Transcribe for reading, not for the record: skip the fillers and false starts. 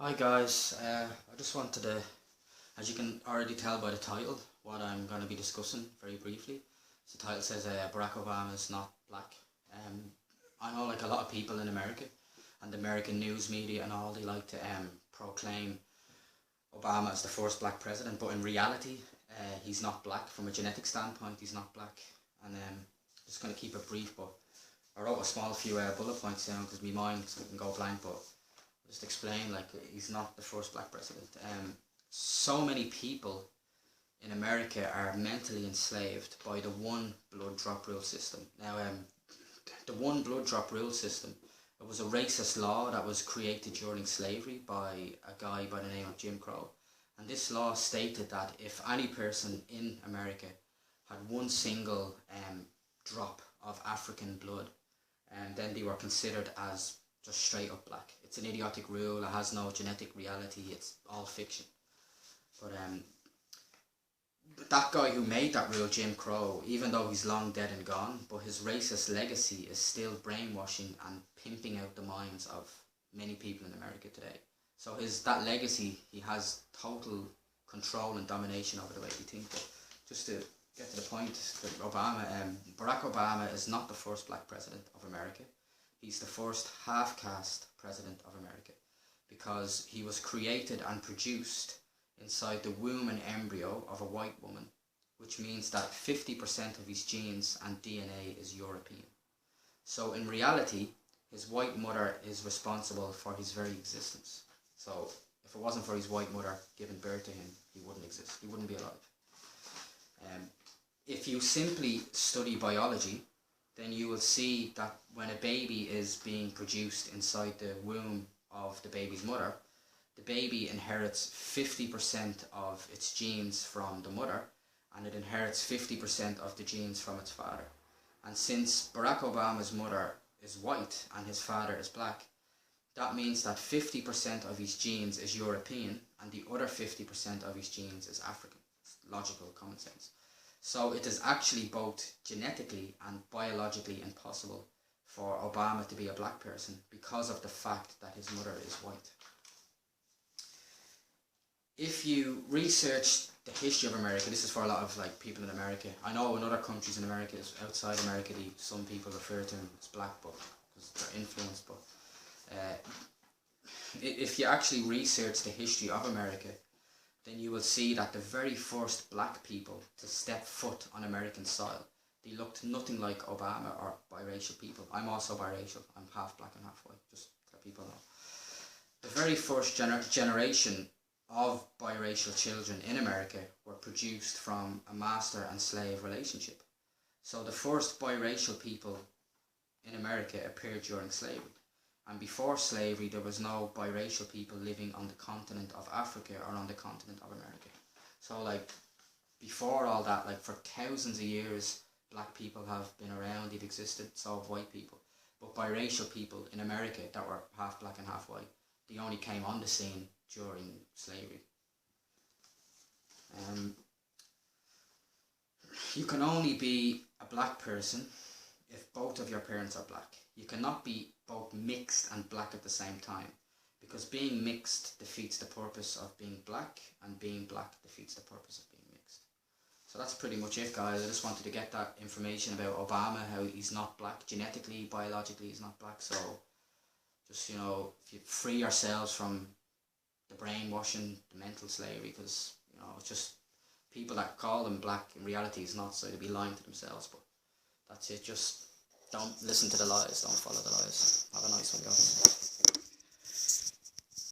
Hi guys, I just wanted to, as you can already tell by the title, what I'm going to be discussing very briefly. So the title says Barack Obama is not black. Um, I know like a lot of people in America and the American news media and all, they like to proclaim Obama as the first black president, but in reality he's not black. From a genetic standpoint he's not black. And just going to keep it brief, but I wrote a small few bullet points down because my mind can go blank, but just explain like he's not the first black president. So many people in America are mentally enslaved by the one blood drop rule system. Now, the one blood drop rule system, it was a racist law that was created during slavery by a guy by the name of Jim Crow. And this law stated that if any person in America had one single drop of African blood, and then they were considered as just straight up black. It's an idiotic rule, it has no genetic reality, it's all fiction. But that guy who made that rule, Jim Crow, even though he's long dead and gone, but his racist legacy is still brainwashing and pimping out the minds of many people in America today. So that legacy, he has total control and domination over the way we think. But just to get to the point, that Barack Obama is not the first black president of America. He's the first half-caste president of America because he was created and produced inside the womb and embryo of a white woman, which means that 50% of his genes and DNA is European. So in reality, his white mother is responsible for his very existence. So if it wasn't for his white mother giving birth to him, he wouldn't exist, he wouldn't be alive. If you simply study biology, then you will see that when a baby is being produced inside the womb of the baby's mother, the baby inherits 50% of its genes from the mother, and it inherits 50% of the genes from its father. And since Barack Obama's mother is white and his father is black, that means that 50% of his genes is European and the other 50% of his genes is African. It's logical, common sense. So it is actually both genetically and biologically impossible for Obama to be a black person because of the fact that his mother is white. If you research the history of America, this is for a lot of like people in America. I know in other countries in America, outside America, some people refer to him as black, but because they're influenced. But if you actually research the history of America, then you will see that the very first black people to step foot on American soil, they looked nothing like Obama or biracial people. I'm also biracial. I'm half black and half white, just to let people know. The very first generation of biracial children in America were produced from a master and slave relationship. So the first biracial people in America appeared during slavery. And before slavery, there was no biracial people living on the continent of Africa or on the continent of America. So like before all that, like for thousands of years, black people have been around, they've existed, so have white people. But biracial people in America that were half black and half white, they only came on the scene during slavery. You can only be a black person if both of your parents are black. You cannot be both mixed and black at the same time, because being mixed defeats the purpose of being black, and being black defeats the purpose of being mixed. So that's pretty much it, guys. I just wanted to get that information about Obama, how he's not black. Genetically, biologically, he's not black. So just, if you free yourselves from the brainwashing, the mental slavery, because, it's just people that call them black, in reality is not, so they'll be lying to themselves. But that's it, just don't listen to the lies, don't follow the lies. Have a nice one, guys.